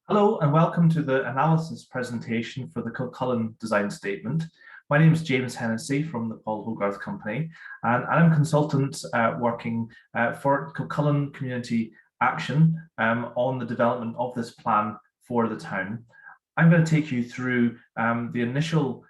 Hello and welcome to the analysis presentation for the Kilcullen Design Statement. My name is James Hennessy from the Paul Hogarth Company, and I'm a consultant working for Kilcullen Community Action on the development of this plan for the town. I'm going to take you through the initial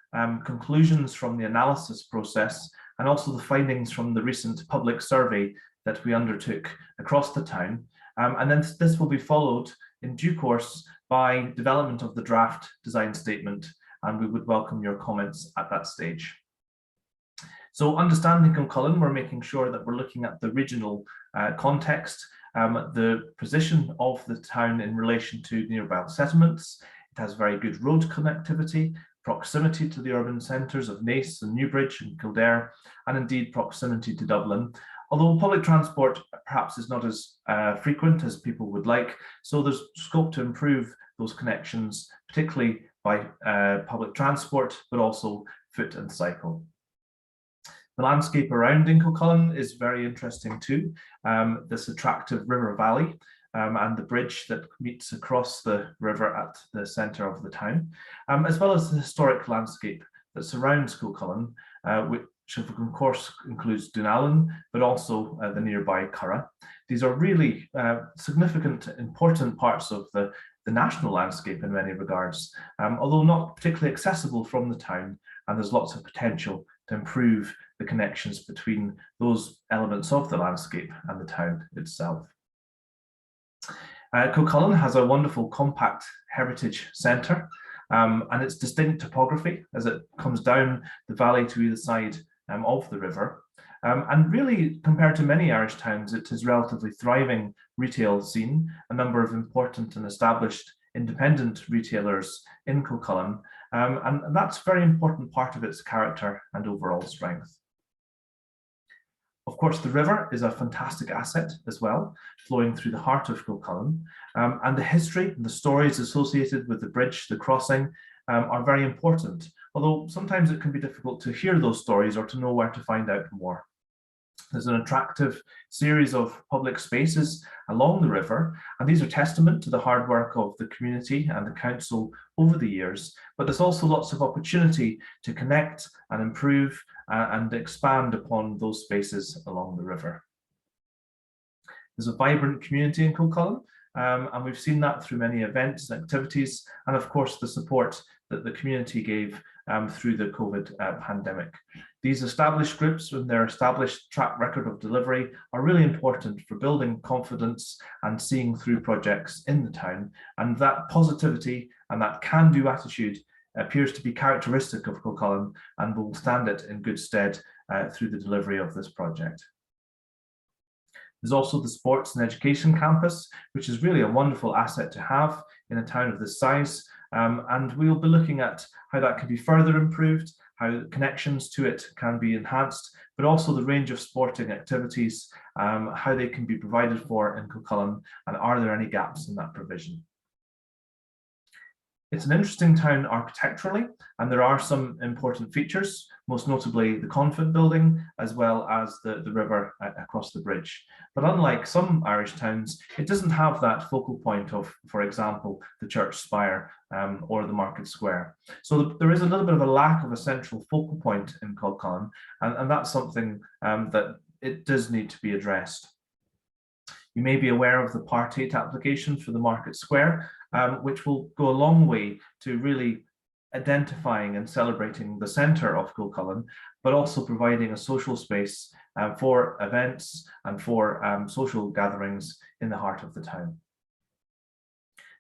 conclusions from the analysis process and also the findings from the recent public survey that we undertook across the town. And then this will be followed in due course by development of the draft design statement, and we would welcome your comments at that stage. So understanding Kilcullen, we're making sure that we're looking at the regional context, the position of the town in relation to nearby settlements. It has very good road connectivity, proximity to the urban centres of Naas and Newbridge and Kildare, and indeed proximity to Dublin. Although public transport perhaps is not as frequent as people would like, so there's scope to improve those connections, particularly by public transport, but also foot and cycle. The landscape around Kilcullen is very interesting too. This attractive river valley and the bridge that meets across the river at the centre of the town, as well as the historic landscape that surrounds Kilcullen, which of course includes Dunallen, but also the nearby Curragh. These are really significant, important parts of the national landscape in many regards, although not particularly accessible from the town, and there's lots of potential to improve the connections between those elements of the landscape and the town itself. Kilcullen has a wonderful compact heritage centre and its distinct topography as it comes down the valley to either side of the river. And really, compared to many Irish towns, it is relatively thriving retail scene, a number of important and established independent retailers in Kilcullen, and that's a very important part of its character and overall strength. Of course, the river is a fantastic asset as well, flowing through the heart of Kilcullen, and the history and the stories associated with the bridge, the crossing, are very important, although sometimes it can be difficult to hear those stories or to know where to find out more. There's an attractive series of public spaces along the river, and these are testament to the hard work of the community and the council over the years, but there's also lots of opportunity to connect and improve and expand upon those spaces along the river. There's a vibrant community in Kilcullen, and we've seen that through many events and activities, and of course the support that the community gave through the COVID pandemic. These established groups and their established track record of delivery are really important for building confidence and seeing through projects in the town, and that positivity and that can-do attitude appears to be characteristic of Kilcullen and will stand it in good stead through the delivery of this project. There's also the sports and education campus, which is really a wonderful asset to have in a town of this size. And we'll be looking at how that can be further improved, how connections to it can be enhanced, but also the range of sporting activities, how they can be provided for in Kilcullen, and are there any gaps in that provision. It's an interesting town architecturally, and there are some important features, most notably the convent building, as well as the river across the bridge. But unlike some Irish towns, it doesn't have that focal point of, for example, the church spire or the market square. So there is a little bit of a lack of a central focal point in Kilcullen, and that's something that it does need to be addressed. You may be aware of the Part 8 application for the Market Square, which will go a long way to really identifying and celebrating the centre of Kilcullen, but also providing a social space for events and for social gatherings in the heart of the town.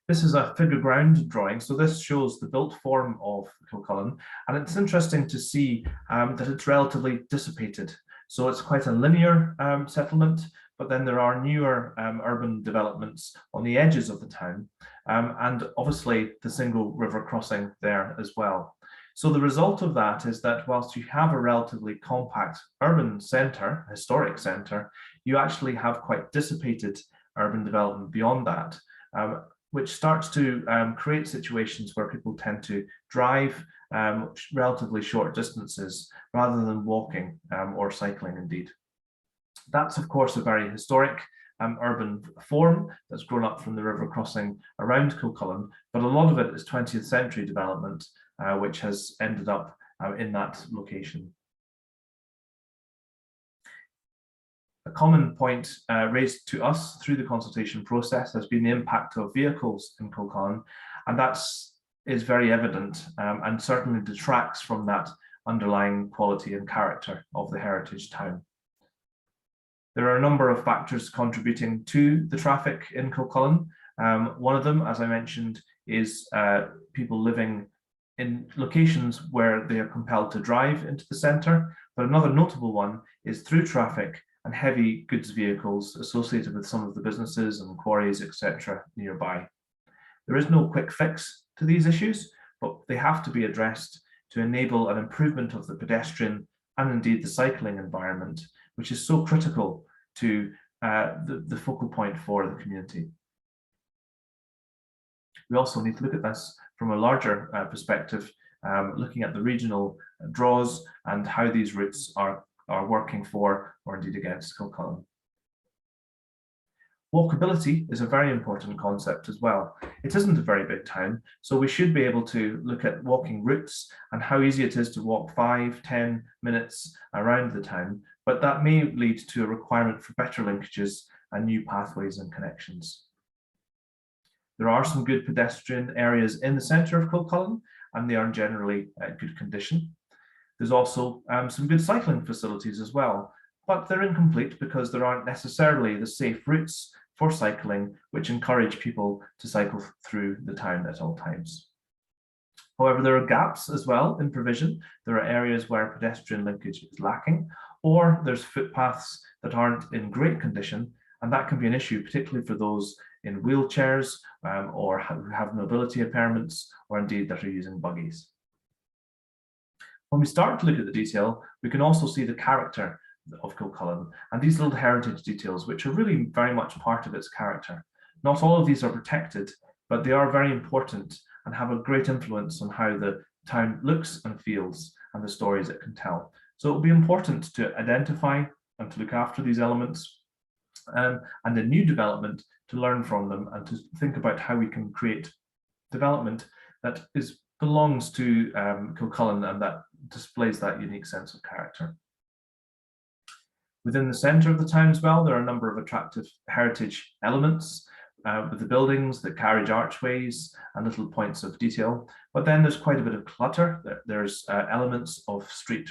This is a figure ground drawing, so this shows the built form of Kilcullen, and it's interesting to see that it's relatively dissipated. So it's quite a linear settlement, but then there are newer urban developments on the edges of the town, and obviously the single river crossing there as well. So the result of that is that whilst you have a relatively compact urban centre, historic centre, you actually have quite dissipated urban development beyond that, which starts to create situations where people tend to drive relatively short distances rather than walking or cycling indeed. That's of course a very historic urban form that's grown up from the river crossing around Kilcullen, but a lot of it is 20th century development, which has ended up in that location. A common point raised to us through the consultation process has been the impact of vehicles in Kilcullen, and that is very evident and certainly detracts from that underlying quality and character of the heritage town. There are a number of factors contributing to the traffic in Kilcullen. One of them, as I mentioned, is people living in locations where they are compelled to drive into the centre, but another notable one is through traffic and heavy goods vehicles associated with some of the businesses and quarries, etc. nearby. There is no quick fix to these issues, but they have to be addressed to enable an improvement of the pedestrian and indeed the cycling environment, which is so critical to the focal point for the community. We also need to look at this from a larger perspective, looking at the regional draws and how these routes are working for or indeed against Kilcullen. Walkability is a very important concept as well. It isn't a very big town, so we should be able to look at walking routes and how easy it is to walk 5-10 minutes around the town, but that may lead to a requirement for better linkages and new pathways and connections. There are some good pedestrian areas in the centre of Kilcullen, and they are in generally good condition. There's also some good cycling facilities as well, but they're incomplete because there aren't necessarily the safe routes for cycling which encourage people to cycle through the town at all times. However, there are gaps as well in provision. There are areas where pedestrian linkage is lacking, or there's footpaths that aren't in great condition, and that can be an issue, particularly for those in wheelchairs or who have mobility impairments, or indeed that are using buggies. When we start to look at the detail, we can also see the character of Kilcullen and these little heritage details, which are really very much part of its character. Not all of these are protected, but they are very important and have a great influence on how the town looks and feels and the stories it can tell. So it'll be important to identify and to look after these elements, and in new development to learn from them and to think about how we can create development that belongs to Kilcullen and that displays that unique sense of character. Within the centre of the town as well, there are a number of attractive heritage elements with the buildings, the carriage archways and little points of detail. But then there's quite a bit of clutter. There's elements of street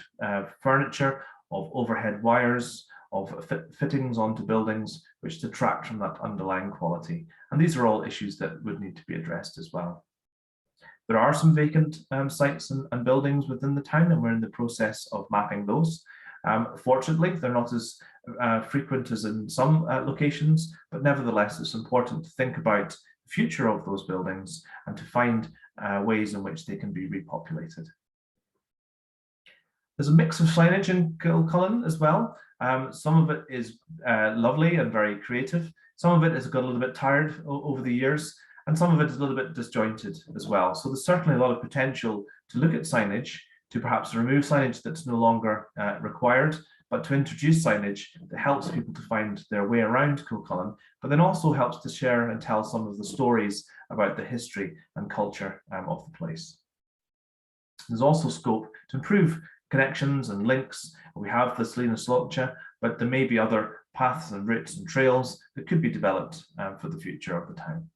furniture, of overhead wires, of fittings onto buildings, which detract from that underlying quality. And these are all issues that would need to be addressed as well. There are some vacant sites and buildings within the town, and we're in the process of mapping those. Fortunately, they're not as frequent as in some locations, but nevertheless, it's important to think about the future of those buildings and to find ways in which they can be repopulated. There's a mix of signage in Kilcullen as well. Some of it is lovely and very creative. Some of it has got a little bit tired over the years, and some of it is a little bit disjointed as well. So there's certainly a lot of potential to look at signage, to perhaps remove signage that's no longer required, but to introduce signage that helps people to find their way around Kilcullen, but then also helps to share and tell some of the stories about the history and culture of the place. There's also scope to improve connections and links. We have the Slina Slotcha, but there may be other paths and routes and trails that could be developed for the future of the town.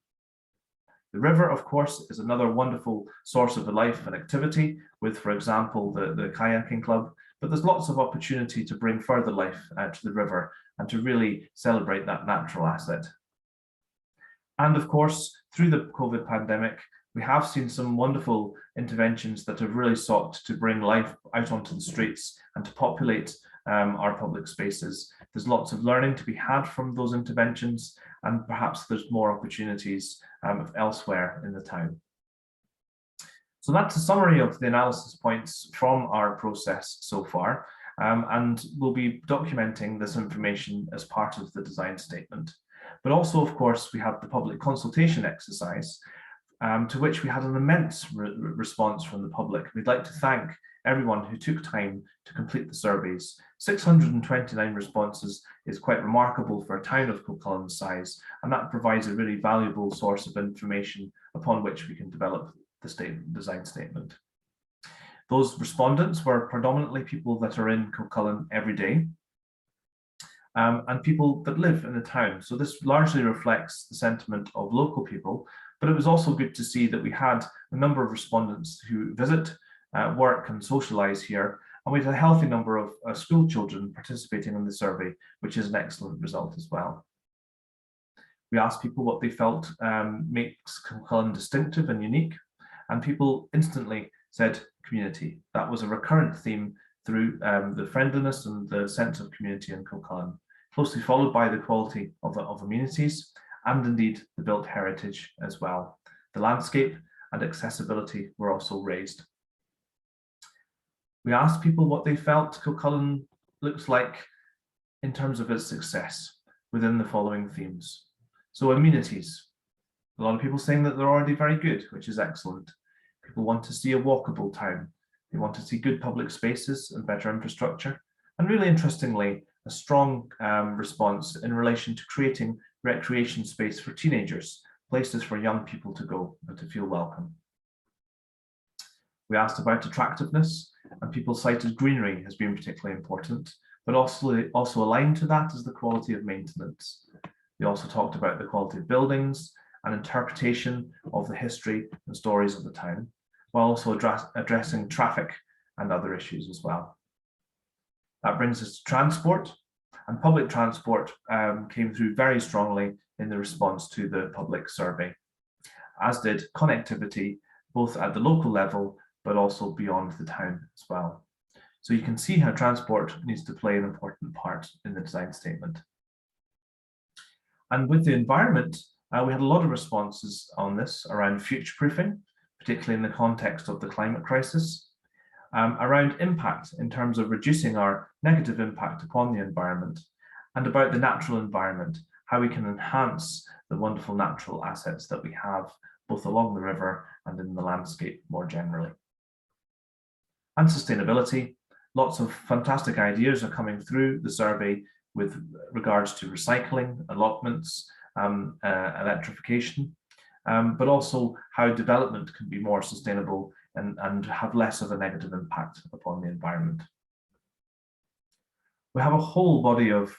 The river, of course, is another wonderful source of life and activity with, for example, the kayaking club, but there's lots of opportunity to bring further life to the river and to really celebrate that natural asset. And of course, through the COVID pandemic, we have seen some wonderful interventions that have really sought to bring life out onto the streets and to populate our public spaces. There's lots of learning to be had from those interventions, and perhaps there's more opportunities elsewhere in the town. So that's a summary of the analysis points from our process so far, and we'll be documenting this information as part of the design statement. But also, of course, we have the public consultation exercise, to which we had an immense response from the public. We'd like to thank everyone who took time to complete the surveys. 629 responses is quite remarkable for a town of Kilcullen's size, and that provides a really valuable source of information upon which we can develop the design statement. Those respondents were predominantly people that are in Kilcullen every day, and people that live in the town. So this largely reflects the sentiment of local people, but it was also good to see that we had a number of respondents who visit, work and socialise here, and we had a healthy number of school children participating in the survey, which is an excellent result as well. We asked people what they felt makes Kilcullen distinctive and unique, and people instantly said community. That was a recurrent theme through the friendliness and the sense of community in Kilcullen, closely followed by the quality of amenities and indeed the built heritage as well. The landscape and accessibility were also raised. We asked people what they felt Kilcullen looks like in terms of its success within the following themes. So amenities. A lot of people saying that they're already very good, which is excellent. People want to see a walkable town. They want to see good public spaces and better infrastructure. And really interestingly, a strong response in relation to creating recreation space for teenagers, places for young people to go and to feel welcome. We asked about attractiveness, and people cited greenery as being particularly important, but also aligned to that is the quality of maintenance. They also talked about the quality of buildings and interpretation of the history and stories of the town, while also addressing traffic and other issues as well. That brings us to transport, and public transport came through very strongly in the response to the public survey, as did connectivity, both at the local level, but also beyond the town as well. So you can see how transport needs to play an important part in the design statement. And with the environment, we had a lot of responses on this around future-proofing, particularly in the context of the climate crisis, around impact in terms of reducing our negative impact upon the environment, and about the natural environment, how we can enhance the wonderful natural assets that we have both along the river and in the landscape more generally. And sustainability, lots of fantastic ideas are coming through the survey with regards to recycling, allotments, electrification, but also how development can be more sustainable and have less of a negative impact upon the environment. We have a whole body of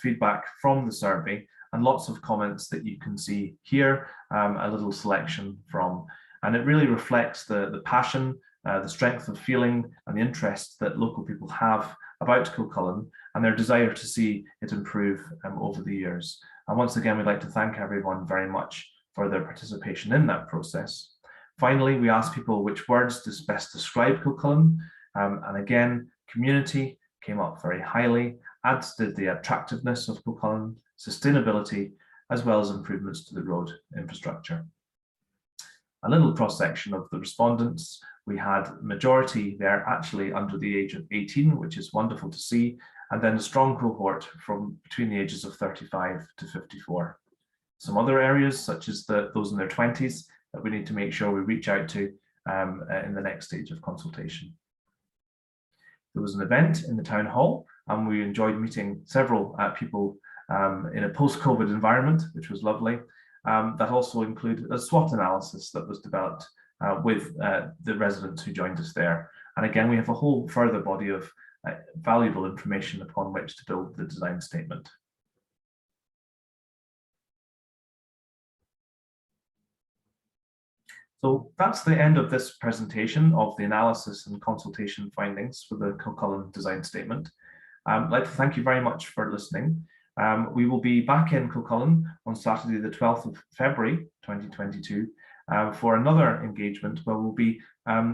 feedback from the survey and lots of comments that you can see here, a little selection from, and it really reflects the passion, the strength of feeling and the interest that local people have about Kilcullen and their desire to see it improve over the years. And once again, we'd like to thank everyone very much for their participation in that process. Finally, we asked people which words best describe Kilcullen, and again, community came up very highly, as did the attractiveness of Kilcullen, sustainability, as well as improvements to the road infrastructure. A little cross-section of the respondents. We had majority there actually under the age of 18, which is wonderful to see, and then a strong cohort from between the ages of 35 to 54. Some other areas, such as those in their 20s, that we need to make sure we reach out to in the next stage of consultation. There was an event in the town hall, and we enjoyed meeting several people in a post-COVID environment, which was lovely. That also included a SWOT analysis that was developed with the residents who joined us there. And again, we have a whole further body of valuable information upon which to build the design statement. So that's the end of this presentation of the analysis and consultation findings for the Kilcullen Design Statement. I'd like to thank you very much for listening. We will be back in Kilcullen on Saturday, the 12th of February, 2022, for another engagement where we'll be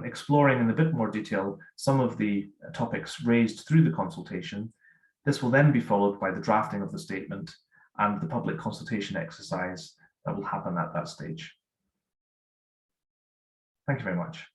exploring in a bit more detail some of the topics raised through the consultation. This will then be followed by the drafting of the statement and the public consultation exercise that will happen at that stage. Thank you very much.